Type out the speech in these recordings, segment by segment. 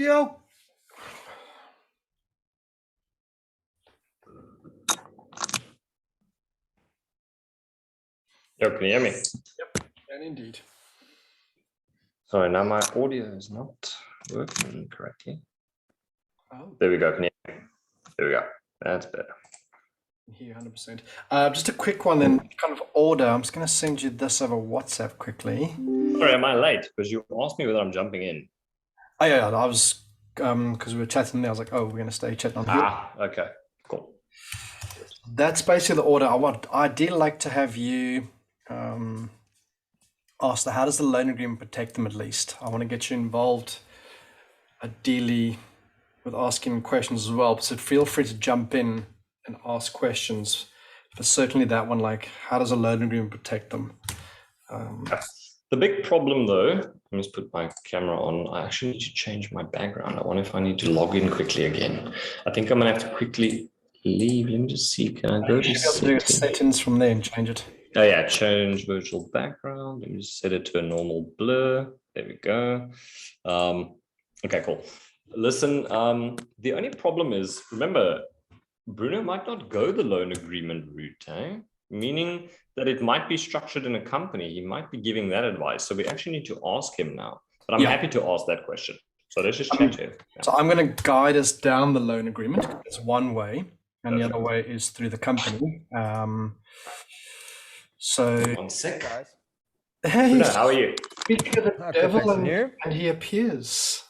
go. Yo, can you hear me? Yep, and indeed. Sorry, now my audio is not working correctly. Oh, There we go. Can you hear me? There we go. That's better. here, 100%. Just a quick one then, kind of order. I'm just going to send you this over WhatsApp quickly. Sorry, am I late? Because you asked me whether I'm jumping in. Oh, yeah, I was, because we were chatting there, I was like, oh, we're going to stay chatting on here. Okay, cool. That's basically the order. I would ideally like to have you ask how does the loan agreement protect them at least? I want to get you involved, ideally, with asking questions as well. So feel free to jump in and ask questions. But certainly that one, like, how does a loan agreement protect them? The big problem though, let me just put my camera on. I actually need to change my background. I wonder if I need to log in quickly again. I think I'm gonna have to quickly leave. Let me just see. Can I go to settings from there and change it? Oh yeah, change virtual background. Let me just set it to a normal blur. There we go. Okay, cool. Listen, the only problem is, remember, Bruno might not go the loan agreement route, meaning that it might be structured in a company. He might be giving that advice. So we actually need to ask him now. But I'm happy to ask that question. So let's just change it. So I'm going to guide us down the loan agreement. It's one way, and the other way is through the company. So one sec, guys. Hey, Bruno, how are you? speaking of the devil, and he appears.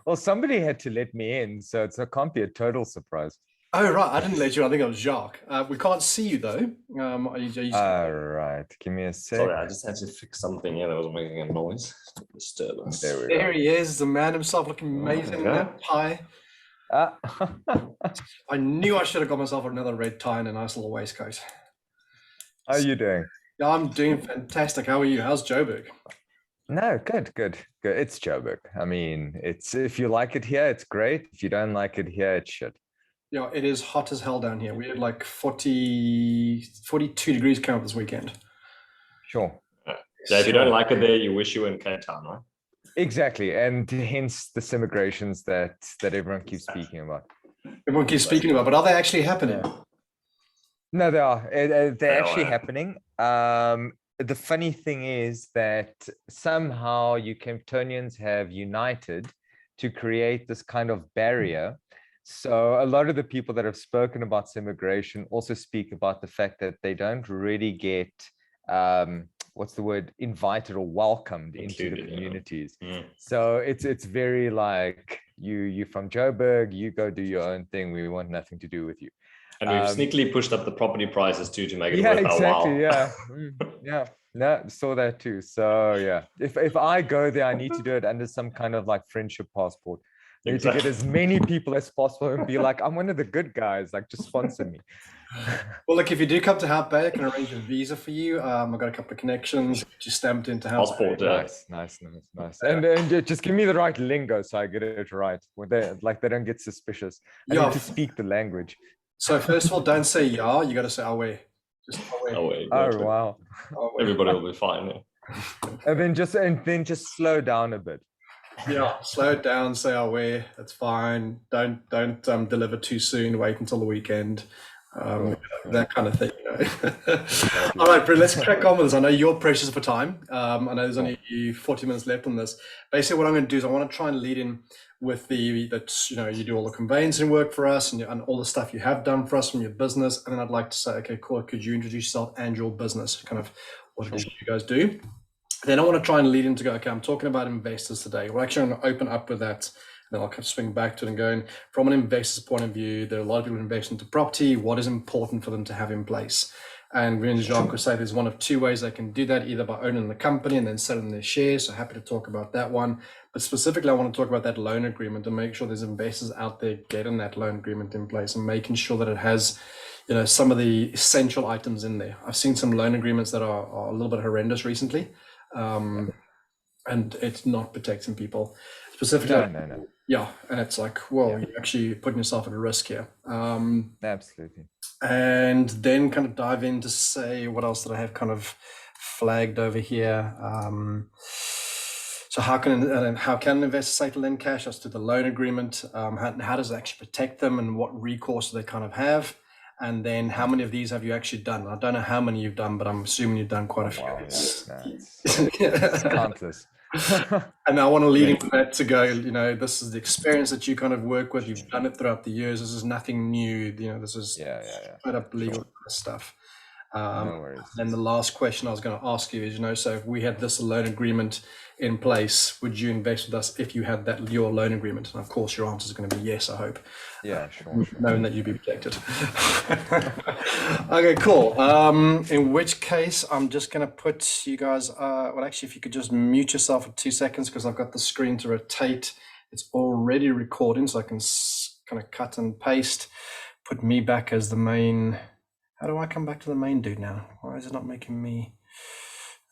Well, somebody had to let me in, so it can't be a total surprise. Oh, right. I didn't let you. I think it was Jacques. We can't see you, though. Right. Give me a sec. Sorry, I just had to fix something here that was making a noise. Disturbance. There we go. There he is, the man himself, looking amazing in that tie. I knew I should have got myself another red tie and a nice little waistcoat. How are you doing? Yeah, I'm doing fantastic. How are you? How's Joburg? No, good. It's Joburg. I mean, it's if you like it here, it's great. If you don't like it here, it's shit. Yeah, it is hot as hell down here. We had like 42 degrees come up this weekend. Sure. Yeah, if you don't like it there, you wish you were in Cape Town, right? Exactly, and hence the immigrations that everyone keeps speaking about. Everyone keeps speaking about, but are they actually happening? No, they are. They're actually happening. The funny thing is that somehow you Camptonians have united to create this kind of barrier. So a lot of the people that have spoken about immigration also speak about the fact that they don't really get, what's the word, invited or welcomed into the communities. Yeah. So it's very like, you from Joburg, you go do your own thing. We want nothing to do with you. And we've sneakily pushed up the property prices too to make it worth our while. Yeah. No, saw that too. So yeah, if I go there, I need to do it under some kind of like friendship passport. I need to get as many people as possible and be like, I'm one of the good guys, like just sponsor me. Well, look, if you do come to Hout Bay, I can arrange a visa for you. I've got a couple of connections. Just stamped into Hout Passport. Nice. And just give me the right lingo so I get it right. They don't get suspicious. I need to speak the language. So first of all, don't say yeah. You got to say away. Just away. Away. Exactly. Oh wow. Everybody will be fine. Yeah. And then just slow down a bit. Yeah, slow it down. Say away. That's fine. Don't deliver too soon. Wait until the weekend. That kind of thing. All right, Brett, let's crack on with this. I know you're precious for time. I know there's only 40 minutes left on this. Basically, what I'm going to do is I want to try and lead in with you do all the conveyancing work for us and all the stuff you have done for us from your business. And then I'd like to say, okay, cool. Could you introduce yourself and your business, kind of what it is you guys do? Then I want to try and lead in to go, okay, I'm talking about investors today. We're actually going to open up with that. And then I'll kind of swing back to it and going from an investor's point of view, there are a lot of people who invest into property. What is important for them to have in place? And we and Jacques would say there's one of two ways they can do that, either by owning the company and then selling their shares. So happy to talk about that one. But specifically, I want to talk about that loan agreement and make sure there's investors out there getting that loan agreement in place and making sure that it has, some of the essential items in there. I've seen some loan agreements that are a little bit horrendous recently. And it's not protecting people specifically. No. Yeah, and it's like, well, you're actually putting yourself at risk here. Absolutely. And then kind of dive in to say, what else did I have kind of flagged over here? So how can an investor say to lend cash as to the loan agreement? How does it actually protect them, and what recourse do they kind of have? And then how many of these have you actually done? I don't know how many you've done, but I'm assuming you've done quite a few. Wow, it's countless. And I want to lead into that to go, this is the experience that you kind of work with. You've done it throughout the years. This is nothing new. This is straight up legal stuff. No worries. Then the last question I was going to ask you is, so if we had this loan agreement in place, would you invest with us if you had your loan agreement? And of course, your answer is going to be yes, I hope. Yeah, sure. Knowing that you'd be protected. Okay, cool. In which case, I'm just going to put you guys, well, actually, if you could just mute yourself for 2 seconds, because I've got the screen to rotate. It's already recording, so I can kind of cut and paste, put me back as the main. How do I come back to the main dude now? Why is it not making me?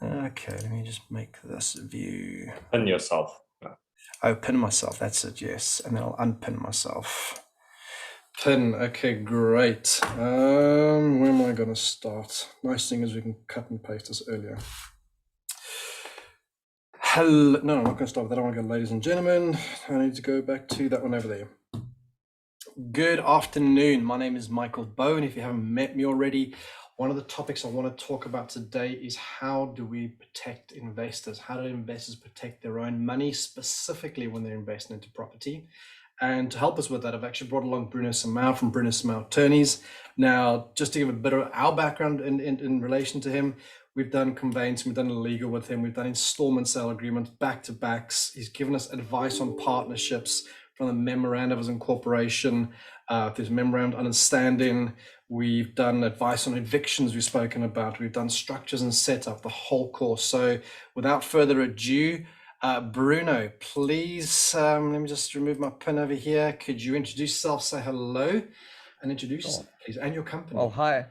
Okay, let me just make this view. Pin yourself. Oh, pin myself. That's it. Yes, and then I'll unpin myself. Pin. Okay, great. Where am I going to start? Nice thing is we can cut and paste this earlier. Hello. No, I'm not going to start with that. I want to go, ladies and gentlemen. I need to go back to that one over there. Good afternoon. My name is Michael Bowen. If you haven't met me already, one of the topics I want to talk about today is how do we protect investors? How do investors protect their own money, specifically when they're investing into property? And to help us with that, I've actually brought along Bruno Samau from Bruno Samau Attorneys. Now, just to give a bit of our background in relation to him, we've done conveyancing, we've done legal with him, we've done installment sale agreements, back-to-backs. He's given us advice on partnerships, from the memorandum of incorporation, there's memorandum of understanding. We've done advice on evictions we've spoken about. We've done structures and setup, the whole course. So without further ado, Bruno, please, let me just remove my pin over here. Could you introduce yourself, say hello, and introduce yourself, please, and your company. Oh, hi.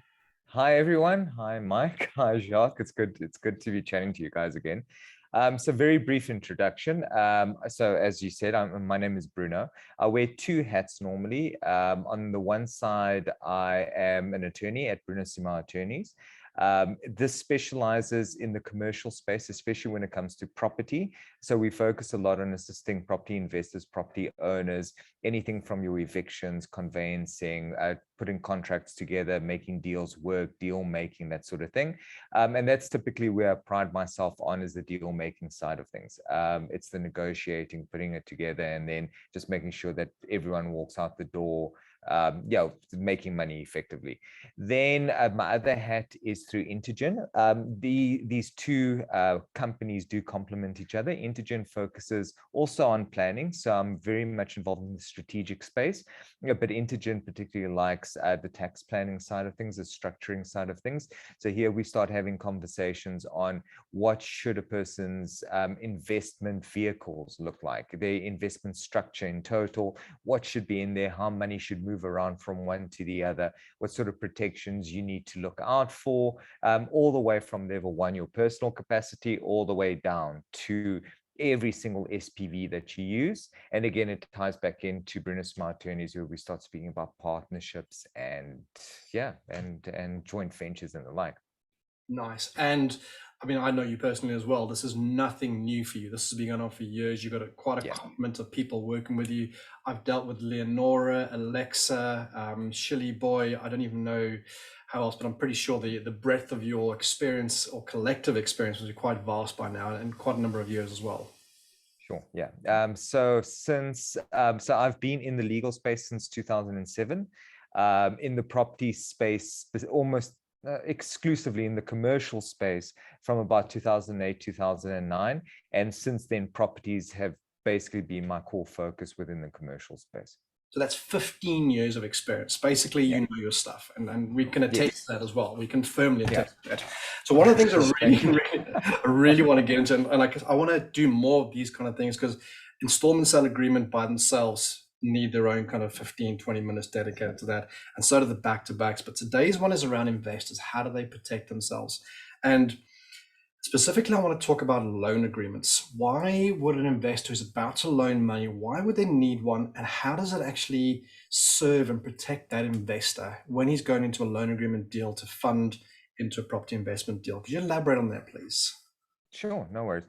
Hi, everyone. Hi, Mike. Hi, Jacques. It's good to be chatting to you guys again. So very brief introduction. So as you said, my name is Bruno. I wear two hats normally. On the one side, I am an attorney at Bruno Samau Attorneys. This specializes in the commercial space, especially when it comes to property. So we focus a lot on assisting property investors, property owners, anything from your evictions, conveyancing, putting contracts together, making deals work, deal making, that sort of thing. And that's typically where I pride myself on, is the deal making side of things. It's the negotiating, putting it together, and then just making sure that everyone walks out the door making money effectively. Then my other hat is through Intergen. These two companies do complement each other. Intergen focuses also on planning, so I'm very much involved in the strategic space, but Intergen particularly likes the tax planning side of things, the structuring side of things. So here we start having conversations on what should a person's investment vehicles look like, their investment structure in total, what should be in there, how money should move around from one to the other, what sort of protections you need to look out for, all the way from level one, your personal capacity, all the way down to every single SPV that you use. And again, it ties back into Bruno Samau Attorneys, where we start speaking about partnerships and joint ventures and the like. Nice. And I mean, I know you personally as well. This is nothing new for you. This has been going on for years. You've got quite a complement of people working with you. I've dealt with Leonora, Alexa, Shilly Boy. I don't even know how else, but I'm pretty sure the breadth of your experience or collective experience is quite vast by now, and quite a number of years as well. Sure. Yeah. So I've been in the legal space since 2007, in the property space, almost exclusively in the commercial space from about 2008, 2009. And since then, properties have basically been my core focus within the commercial space. So that's 15 years of experience. Basically, you know your stuff, and we can attest to that as well. We can firmly attest to that. So one of the things I really want to get into, and I want to do more of these kind of things, because installment sale agreement by themselves need their own kind of 15, 20 minutes dedicated to that. And so do the back-to-backs. But today's one is around investors. How do they protect themselves? And specifically, I want to talk about loan agreements. Why would an investor who's about to loan money, why would they need one? And how does it actually serve and protect that investor when he's going into a loan agreement deal to fund into a property investment deal? Could you elaborate on that, please? Sure, no worries.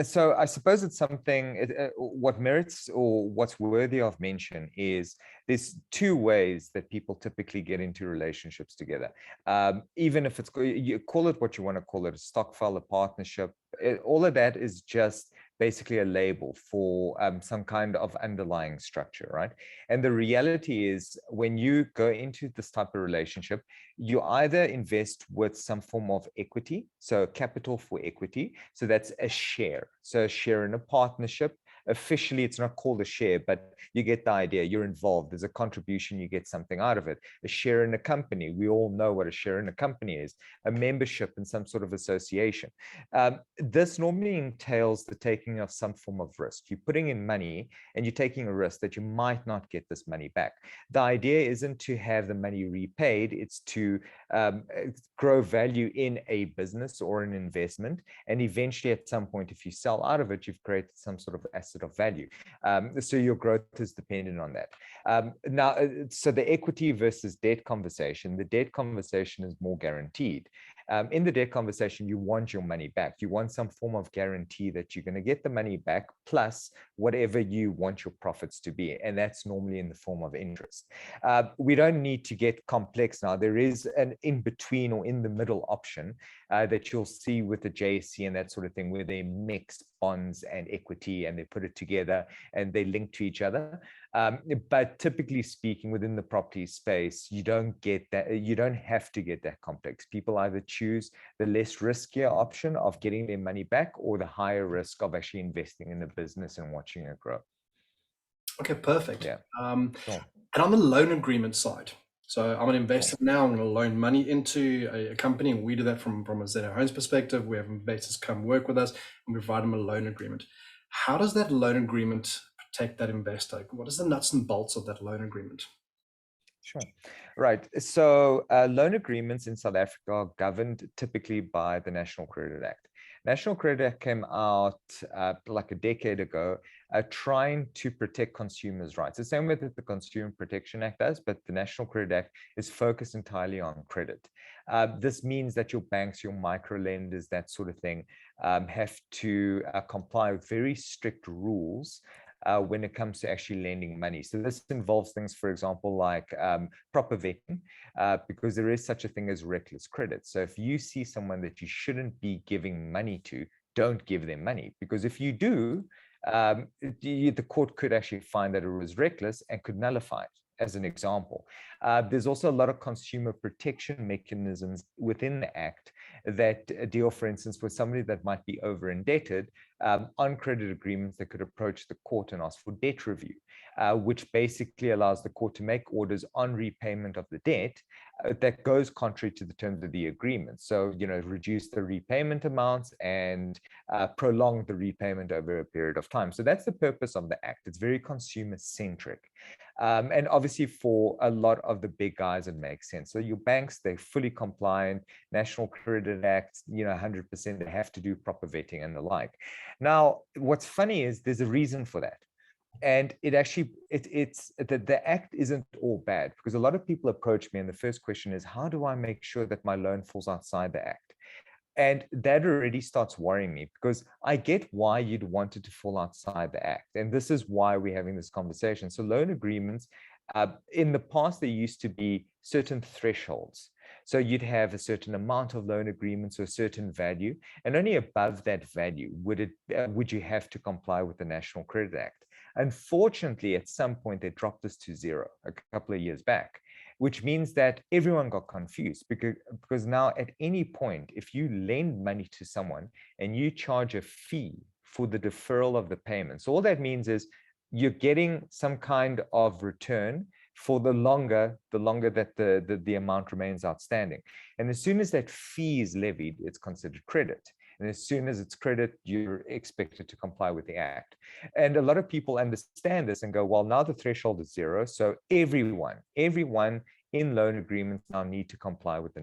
So I suppose it's something, what merits or what's worthy of mention is there's two ways that people typically get into relationships together. Even if you call it what you want to call it, a stokvel, a partnership, all of that is just basically a label for some kind of underlying structure, right? And the reality is when you go into this type of relationship, you either invest with some form of equity, so capital for equity. So that's a share. So a share in a partnership. Officially, it's not called a share, but you get the idea. You're involved. There's a contribution. You get something out of it. A share in a company. We all know what a share in a company is. A membership in some sort of association. This normally entails the taking of some form of risk. You're putting in money and you're taking a risk that you might not get this money back. The idea isn't to have the money repaid. It's to grow value in a business or an investment. And eventually, at some point, if you sell out of it, you've created some sort of asset of value. So your growth is dependent on that. Now, so the equity versus debt conversation, the debt conversation is more guaranteed. In the debt conversation, you want your money back. You want some form of guarantee that you're going to get the money back plus whatever you want your profits to be. And that's normally in the form of interest. We don't need to get complex now. There is an in-between or in the middle option that you'll see with the JSE and that sort of thing, where they mix bonds and equity and they put it together and they link to each other. But typically speaking, within the property space, you don't get that. You don't have to get that complex. People either choose the less riskier option of getting their money back or the higher risk of actually investing in the business and watching it grow. Okay, perfect. Yeah. Sure. And on the loan agreement side, so I'm an investor now, I'm going to loan money into a company, and we do that from a Zeno Homes perspective. We have investors come work with us and we provide them a loan agreement. How does that loan agreement protect that investor? What is the nuts and bolts of that loan agreement? Sure. Right. So loan agreements in South Africa are governed typically by the National Credit Act. National Credit Act came out like a decade ago, trying to protect consumers' rights. The same way that the Consumer Protection Act does, but the National Credit Act is focused entirely on credit. This means that your banks, your micro lenders, that sort of thing, have to comply with very strict rules when it comes to actually lending money. So this involves things, for example, like proper vetting, because there is such a thing as reckless credit. So if you see someone that you shouldn't be giving money to, don't give them money, because if you do, the court could actually find that it was reckless and could nullify it. As an example, there's also a lot of consumer protection mechanisms within the Act that deal, for instance, with somebody that might be over indebted, on credit agreements that could approach the court and ask for debt review, which basically allows the court to make orders on repayment of the debt that goes contrary to the terms of the agreement. So, reduce the repayment amounts and prolong the repayment over a period of time. So that's the purpose of the Act. It's very consumer centric. And obviously for a lot of the big guys, it makes sense. So your banks, they're fully compliant, National Credit Act, 100%, they have to do proper vetting and the like. Now, what's funny is there's a reason for that. And it actually, it's that the Act isn't all bad, because a lot of people approach me and the first question is, how do I make sure that my loan falls outside the Act? And that already starts worrying me, because I get why you'd want it to fall outside the Act. And this is why we're having this conversation. So loan agreements, in the past, there used to be certain thresholds. So you'd have a certain amount of loan agreements or a certain value, and only above that value would you have to comply with the National Credit Act. Unfortunately, at some point, they dropped this to zero a couple of years back, which means that everyone got confused, because now at any point, if you lend money to someone and you charge a fee for the deferral of the payment, so all that means is you're getting some kind of return for the longer that the amount remains outstanding. And as soon as that fee is levied, it's considered credit. And as soon as it's credit, you're expected to comply with the Act. And a lot of people understand this and go, well, now the threshold is zero. So everyone in loan agreements now need to comply with the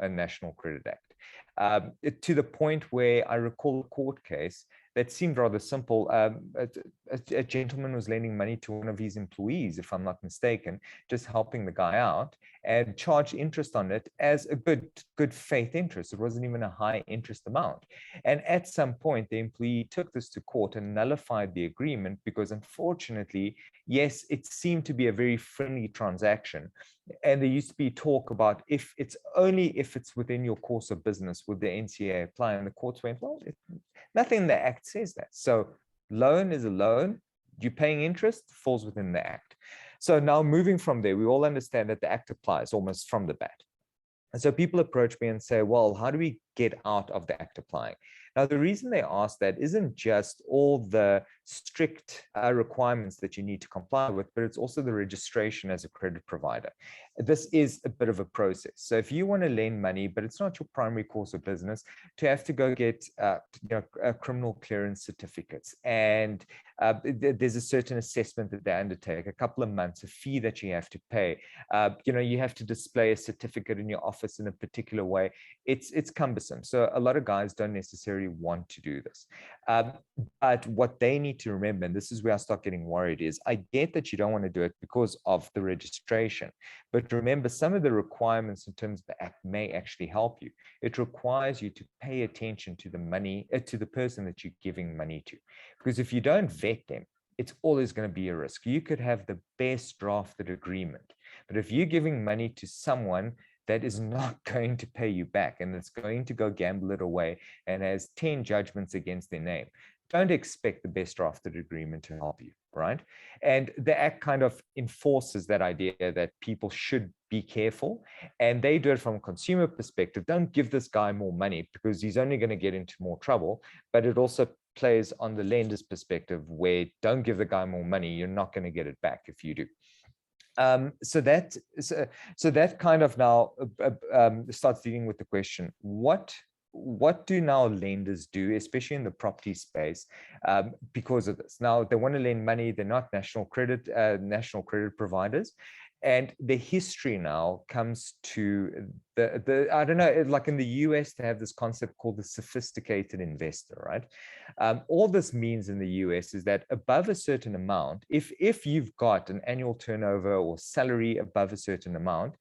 National Credit Act. To the point where I recall a court case that seemed rather simple. A gentleman was lending money to one of his employees, if I'm not mistaken, just helping the guy out, and charged interest on it as a good faith interest. It wasn't even a high interest amount. And at some point, the employee took this to court and nullified the agreement because, unfortunately, yes, it seemed to be a very friendly transaction. And there used to be talk about if it's within your course of business, would the NCA apply? And the courts went, well, nothing in the act says that. So loan is a loan. You're paying interest, falls within the act. So now moving from there, we all understand that the act applies almost from the bat. And so people approach me and say, well, how do we get out of the act applying? Now, the reason they ask that isn't just all the strict requirements that you need to comply with, but it's also the registration as a credit provider. This is a bit of a process. So if you want to lend money, but it's not your primary course of business, to have to go get criminal clearance certificates, and there's a certain assessment that they undertake, a couple of months, a fee that you have to pay. You have to display a certificate in your office in a particular way. It's cumbersome. So a lot of guys don't necessarily want to do this. But what they need to remember, and this is where I start getting worried, is I get that you don't want to do it because of the registration. But remember, some of the requirements in terms of the act may actually help you. It requires you to pay attention to the money, to the person that you're giving money to. Because if you don't vet them, it's always going to be a risk. You could have the best drafted agreement, but if you're giving money to someone that is not going to pay you back and it's going to go gamble it away and has 10 judgments against their name, don't expect the best drafted agreement to help you, right? And the act kind of enforces that idea that people should be careful, and they do it from a consumer perspective. Don't give this guy more money because he's only going to get into more trouble. But it also plays on the lender's perspective, where don't give the guy more money, you're not going to get it back if you do. So that kind of now starts dealing with the question, what do now lenders do, especially in the property space, because of this? Now they want to lend money, they're not national credit providers. And the history now comes to the I don't know, like in the US, they have this concept called the sophisticated investor, right? All this means in the US is that above a certain amount, if you've got an annual turnover or salary above a certain amount,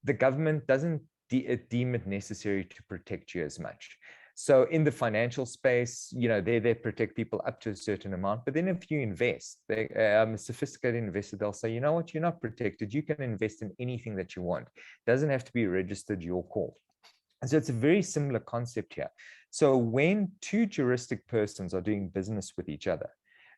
the government doesn't deem it necessary to protect you as much. So in the financial space, they protect people up to a certain amount. But then if you invest, a sophisticated investor, they'll say, you know what, you're not protected. You can invest in anything that you want. It doesn't have to be registered, your call. And so it's a very similar concept here. So when two juristic persons are doing business with each other,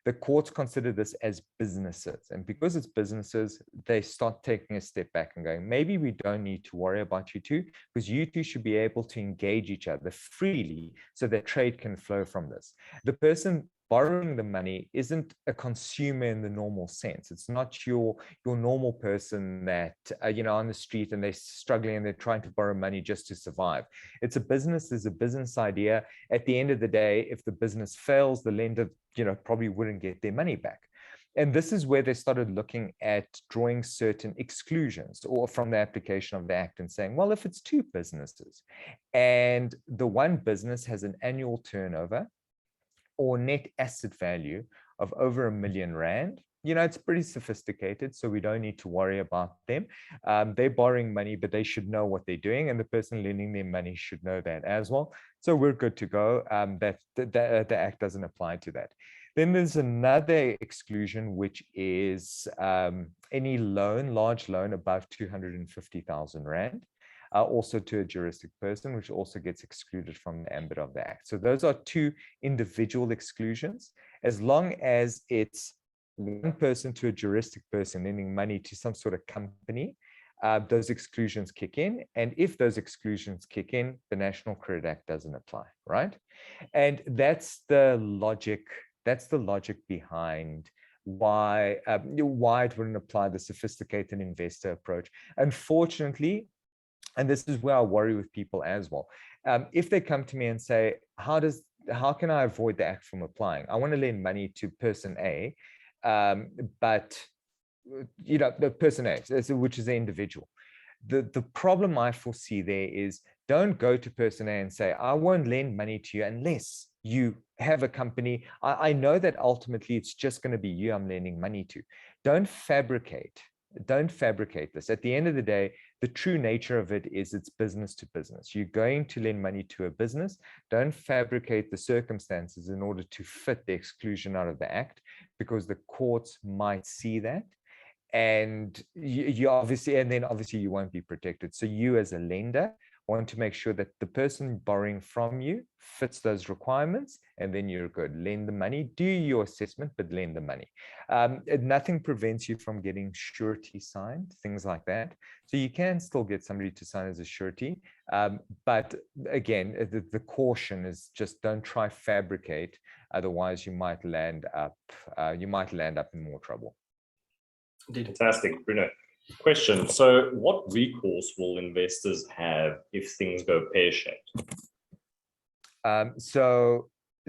the courts consider this as businesses. And because it's businesses, they start taking a step back and going, maybe we don't need to worry about you two, because you two should be able to engage each other freely so that trade can flow from this. The person borrowing the money isn't a consumer in the normal sense. It's not your normal person that, on the street and they're struggling and they're trying to borrow money just to survive. It's a business, there's a business idea. At the end of the day, if the business fails, the lender, probably wouldn't get their money back. And this is where they started looking at drawing certain exclusions or from the application of the act and saying, well, if it's two businesses and the one business has an annual turnover or net asset value of over R1 million, it's pretty sophisticated, so we don't need to worry about them. They're borrowing money, but they should know what they're doing, and the person lending them money should know that as well. So we're good to go. The act doesn't apply to that. Then there's another exclusion, which is any large loan above 250,000 Rand. Also to a juristic person, which also gets excluded from the ambit of the act. So those are two individual exclusions. As long as it's one person to a juristic person lending money to some sort of company, those exclusions kick in. And if those exclusions kick in, the National Credit Act doesn't apply, right? And that's the logic behind why it wouldn't apply the sophisticated investor approach. Unfortunately, and this is where I worry with people as well. If they come to me and say, how can I avoid the act from applying? I want to lend money to person A, but the person A, which is the individual. The problem I foresee there is, don't go to person A and say, I won't lend money to you unless you have a company. I know that ultimately it's just going to be you I'm lending money to. Don't fabricate this. At the end of the day, the true nature of it is it's business to business. You're going to lend money to a business. Don't fabricate the circumstances in order to fit the exclusion out of the act, because the courts might see that. And you obviously, and then obviously you won't be protected. So you as a lender want to make sure that the person borrowing from you fits those requirements, and then you're good. Lend the money, do your assessment, but lend the money. Nothing prevents you from getting surety signed, things like that. So you can still get somebody to sign as a surety. But again, the caution is just don't try fabricate. Otherwise you might land up in more trouble. Indeed. Fantastic, Bruno. Question. So what recourse will investors have if things go pear-shaped? So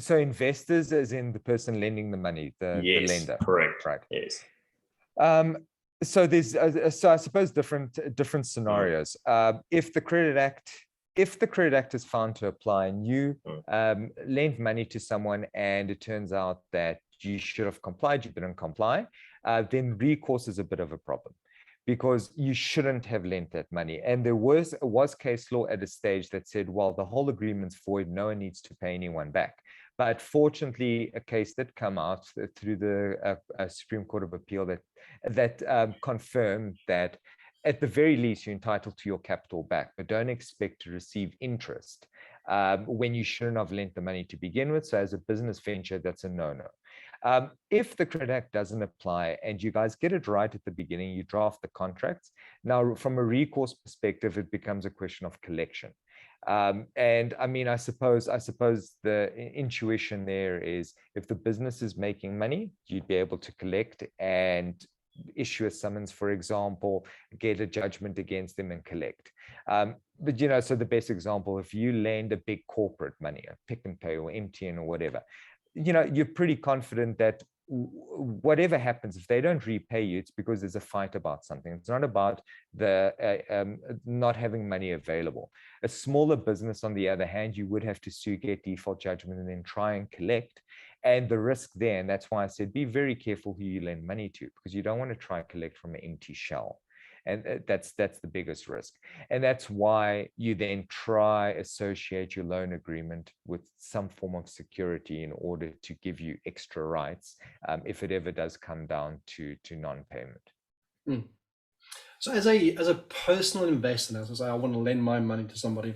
investors, as in the person lending the money, the lender. Correct. Right. Yes. So there's so I suppose different scenarios. If the Credit Act is found to apply and you lend money to someone and it turns out that you should have complied, you didn't comply, then recourse is a bit of a problem, because you shouldn't have lent that money. And there was case law at a stage that said, well, the whole agreement's void, no one needs to pay anyone back. But fortunately, a case did come out through the Supreme Court of Appeal that confirmed that at the very least, you're entitled to your capital back, but don't expect to receive interest when you shouldn't have lent the money to begin with. So as a business venture, that's a no-no. If the Credit Act doesn't apply and you guys get it right at the beginning, you draft the contracts. Now, from a recourse perspective, it becomes a question of collection. And I mean, I suppose the intuition there is if the business is making money, you'd be able to collect and issue a summons, for example, get a judgment against them and collect. But you know, so the best example, if you lend a big corporate money, a Pick and Pay or MTN or whatever, you know, you're pretty confident that whatever happens, if they don't repay you, it's because there's a fight about something. It's not about the not having money available. A smaller business, on the other hand, you would have to sue, get default judgment, and then try and collect. And the risk there, and that's why I said, be very careful who you lend money to, because you don't want to try and collect from an empty shell. And that's the biggest risk. And that's why you then try associate your loan agreement with some form of security in order to give you extra rights if it ever does come down to non-payment. So as a personal investor, as I say, I want to lend my money to somebody,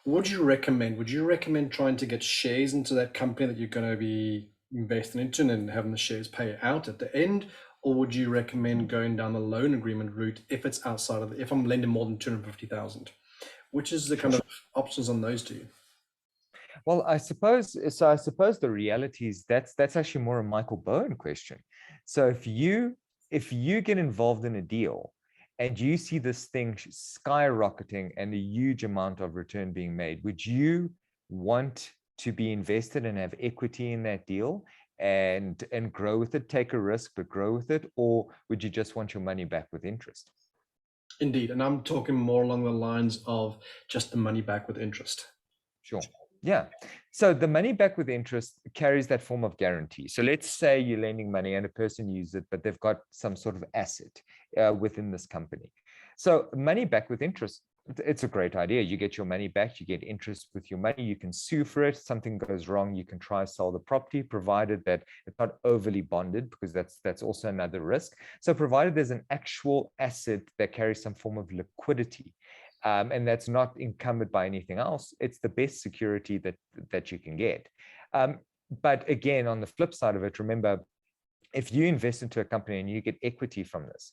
would you recommend trying to get shares into that company that you're going to be investing into and having the shares pay out at the end? Or would you recommend going down the loan agreement route if it's outside of if I'm lending more than 250,000? Which is the kind of options on those two? Well, I suppose the reality is that's actually more a Michael Bowen question. So if you get involved in a deal and you see this thing skyrocketing and a huge amount of return being made, would you want to be invested and have equity in that deal and grow with it, take a risk, but grow with it? Or would you just want your money back with interest? Indeed. And I'm talking more along the lines of just the money back with interest. Sure. Yeah. So the money back with interest carries that form of guarantee. So let's say you're lending money and a person uses it, but they've got some sort of asset within this company. So money back with interest, it's a great idea. You get your money back, you get interest with your money, you can sue for it. Something goes wrong, you can try to sell the property, provided that it's not overly bonded, because that's also another risk. So provided there's an actual asset that carries some form of liquidity, and that's not encumbered by anything else, it's the best security that you can get. But again, on the flip side of it, remember, if you invest into a company and you get equity from this,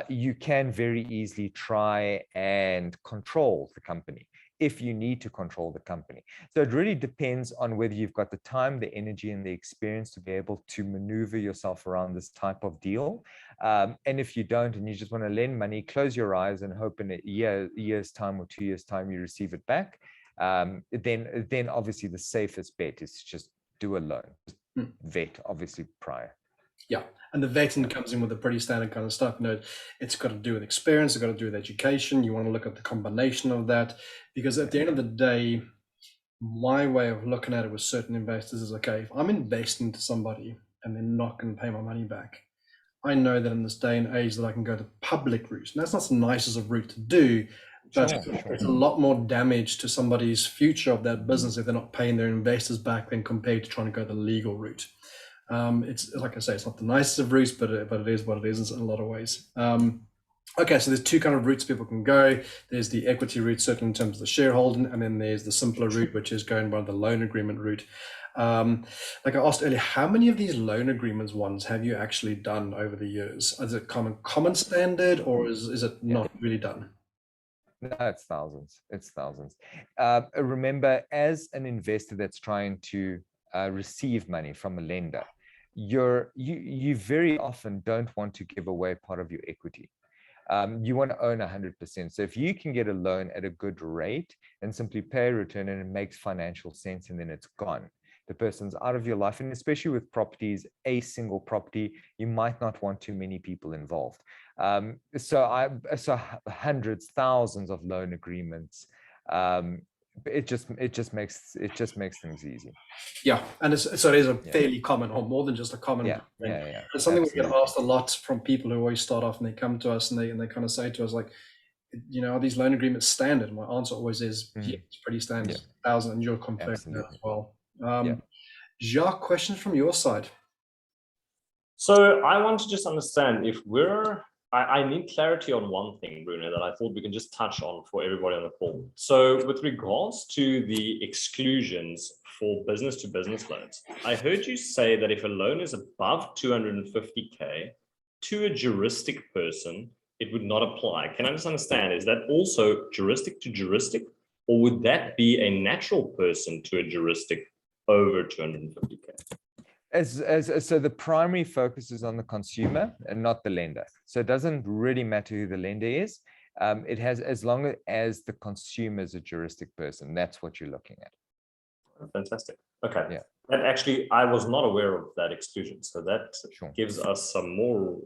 you can very easily try and control the company if you need to control the company. So it really depends on whether you've got the time, the energy, and the experience to be able to maneuver yourself around this type of deal. And if you don't, and you just want to lend money, close your eyes and hope in a year's time or 2 years' time you receive it back, then obviously the safest bet is to just do a loan. Vet, obviously, prior. Yeah, and the vetting comes in with a pretty standard kind of stuff. You know, it's got to do with experience, it's got to do with education. You want to look at the combination of that, because at the end of the day, my way of looking at it with certain investors is, okay, if I'm investing into somebody and they're not going to pay my money back, I know that in this day and age that I can go the public route. And that's not the nicest of route to do, but it's a lot more damage to somebody's future of that business if they're not paying their investors back than compared to trying to go the legal route. It's like I say, it's not the nicest of routes, but it is what it is in a lot of ways. Okay, so there's two kind of routes people can go. There's the equity route, certainly in terms of the shareholding, and then there's the simpler route, which is going by the loan agreement route. Like I asked earlier, how many of these loan agreements ones have you actually done over the years? Is it common standard, or is it not really done? No, it's thousands. It's thousands. Remember, as an investor that's trying to receive money from a lender, you very often don't want to give away part of your equity. You want to own 100%. So if you can get a loan at a good rate and simply pay a return and it makes financial sense and then it's gone, the person's out of your life. And especially with properties, a single property, you might not want too many people involved. So hundreds, thousands of loan agreements. It just makes things easy. Yeah, and so it is a fairly common, or more than just a common thing. It's something we get asked a lot from people who always start off and they come to us and they kind of say to us, like, are these loan agreements standard? And my answer always is, yeah, it's pretty standard. 1,000, and you're confirming that as well. Jacques, questions from your side? So I want to just understand if I need clarity on one thing, Bruno, that I thought we can just touch on for everybody on the call. So with regards to the exclusions for business-to-business loans, I heard you say that if a loan is above 250K to a juristic person, it would not apply. Can I just understand, is that also juristic to juristic, or would that be a natural person to a juristic over 250K? So the primary focus is on the consumer and not the lender. So it doesn't really matter who the lender is. It has, as long as the consumer is a juristic person, that's what you're looking at. Fantastic. Okay. Yeah. And actually, I was not aware of that exclusion. So that gives us some more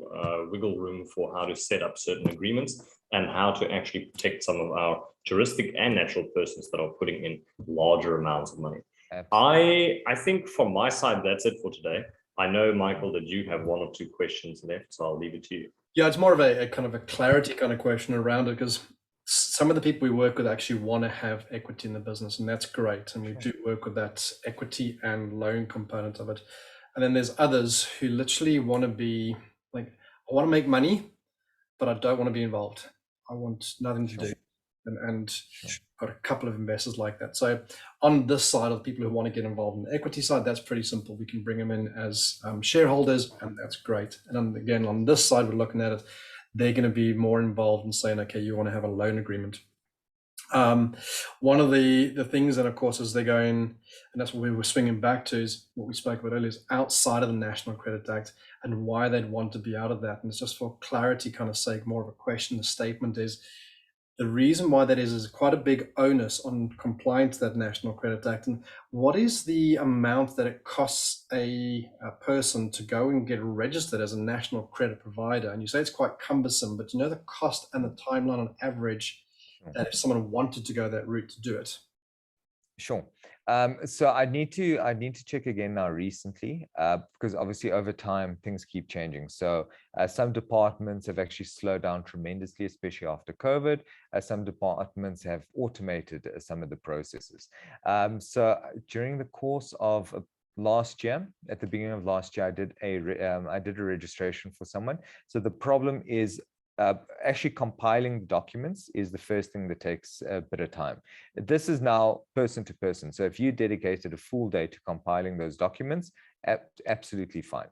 wiggle room for how to set up certain agreements and how to actually protect some of our juristic and natural persons that are putting in larger amounts of money. Absolutely. I think from my side, that's it for today. I know, Michael, that you have one or two questions left, so I'll leave it to you. Yeah, it's more of a kind of a clarity kind of question around it, because some of the people we work with actually want to have equity in the business, and that's great. And we do work with that equity and loan component of it. And then there's others who literally want to be like, I want to make money, but I don't want to be involved. I want nothing to do. And got a couple of investors like that. So on this side of people who want to get involved in the equity side, that's pretty simple. We can bring them in as shareholders, and that's great. And then again, on this side, we're looking at it, they're going to be more involved in saying, okay, you want to have a loan agreement. One of the things that, of course, as they're going, and that's what we were swinging back to, is what we spoke about earlier, is outside of the National Credit Act and why they'd want to be out of that. And it's just for clarity kind of sake, more of a question. The statement is, the reason why that is quite a big onus on complying to that National Credit Act. And what is the amount that it costs a person to go and get registered as a national credit provider? And you say it's quite cumbersome, but you know the cost and the timeline on average that if someone wanted to go that route to do it? Sure. So I need to check again now recently, because obviously over time things keep changing. So some departments have actually slowed down tremendously, especially after COVID. Some departments have automated some of the processes. So during the course of last year, at the beginning of last year, I did a registration for someone. So the problem is, actually compiling the documents is the first thing that takes a bit of time. This is now person to person. So if you dedicated a full day to compiling those documents, absolutely fine.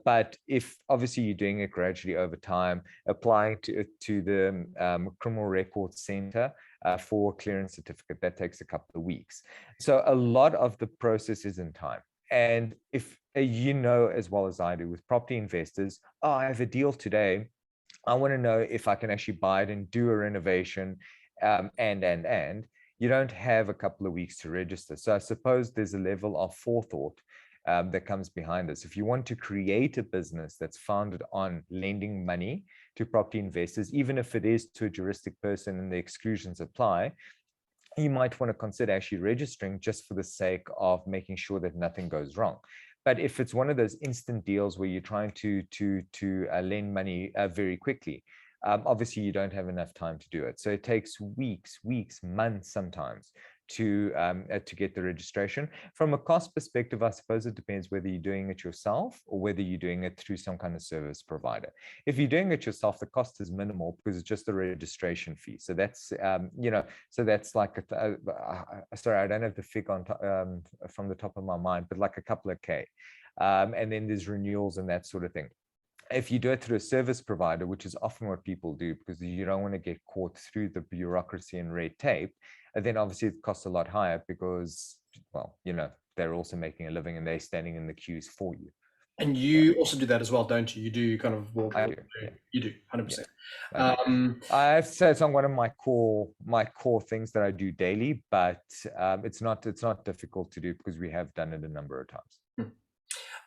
But if obviously you're doing it gradually over time, applying to the Criminal Records Center for clearance certificate, that takes a couple of weeks. So a lot of the process is in time. And if you know as well as I do with property investors, oh, I have a deal today, I want to know if I can actually buy it and do a renovation, and you don't have a couple of weeks to register. So I suppose there's a level of forethought that comes behind this. If you want to create a business that's founded on lending money to property investors, even if it is to a juristic person and the exclusions apply, you might want to consider actually registering just for the sake of making sure that nothing goes wrong. But if it's one of those instant deals where you're trying to lend money very quickly, obviously you don't have enough time to do it. So it takes weeks, months sometimes to get the registration. From a cost perspective, I suppose it depends whether you're doing it yourself or whether you're doing it through some kind of service provider. If you're doing it yourself, the cost is minimal because it's just a registration fee. So that's so that's like sorry, I don't have the figure on from the top of my mind, but like a couple of K. And then there's renewals and that sort of thing. If you do it through a service provider, which is often what people do because you don't want to get caught through the bureaucracy and red tape, then obviously it costs a lot higher because, well, they're also making a living and they're standing in the queues for you. And you also do that as well, don't you? You do kind of walk. I do. Yeah. You do 100%. I have to say it's on one of my core things that I do daily, but it's not difficult to do because we have done it a number of times.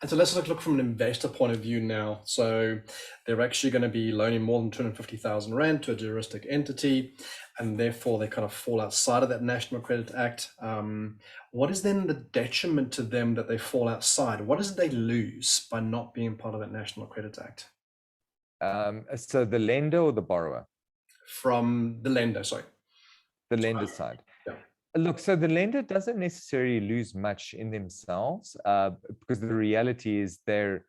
And so let's look from an investor point of view now. So they're actually going to be loaning more than 250,000 Rand to a juristic entity, and therefore they kind of fall outside of that National Credit Act. What is then the detriment to them that they fall outside? What does they lose by not being part of that National Credit Act? So the lender or the borrower? From the lender, sorry. The lender side. Yeah. Look, so the lender doesn't necessarily lose much in themselves because the reality is they're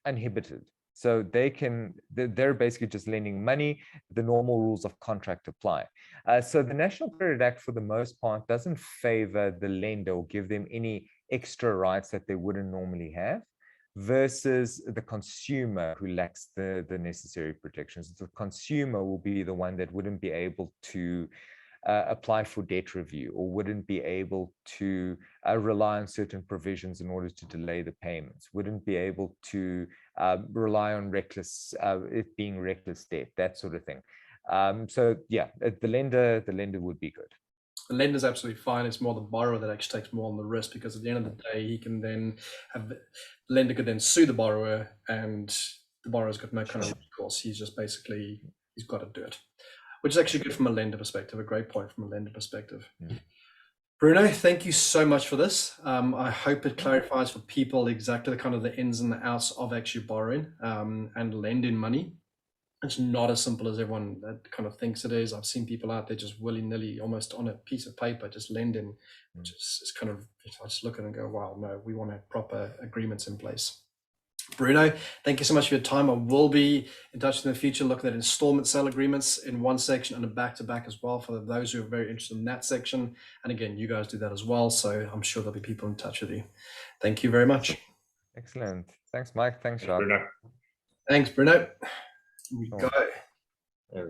uninhibited. So they're basically just lending money. The normal rules of contract apply. So the National Credit Act, for the most part, doesn't favor the lender or give them any extra rights that they wouldn't normally have, versus the consumer who lacks the necessary protections. The consumer will be the one that wouldn't be able to apply for debt review or wouldn't be able to rely on certain provisions in order to delay the payments, wouldn't be able to rely on it being reckless debt, that sort of thing. So yeah, the lender would be good. The lender's absolutely fine. It's more the borrower that actually takes more on the risk, because at the end of the day, he can then the lender could then sue the borrower, and the borrower's got no kind of recourse. He's just basically, he's got to do it, which is actually good from a lender perspective, a great point from a lender perspective. Yeah. Bruno, thank you so much for this. I hope it clarifies for people exactly the kind of the ins and the outs of actually borrowing and lending money. It's not as simple as everyone that kind of thinks it is. I've seen people out there just willy-nilly, almost on a piece of paper, just lending, which is kind of, I just look at it and go, wow, no, we want to have proper agreements in place. Bruno, thank you so much for your time. I will be in touch in the future looking at installment sale agreements in one section and a back-to-back as well for those who are very interested in that section. And again, you guys do that as well, so I'm sure there'll be people in touch with you. Thank you very much. Excellent. Thanks, Mike. Thanks, Jacques. Thanks, Bruno. Here we go.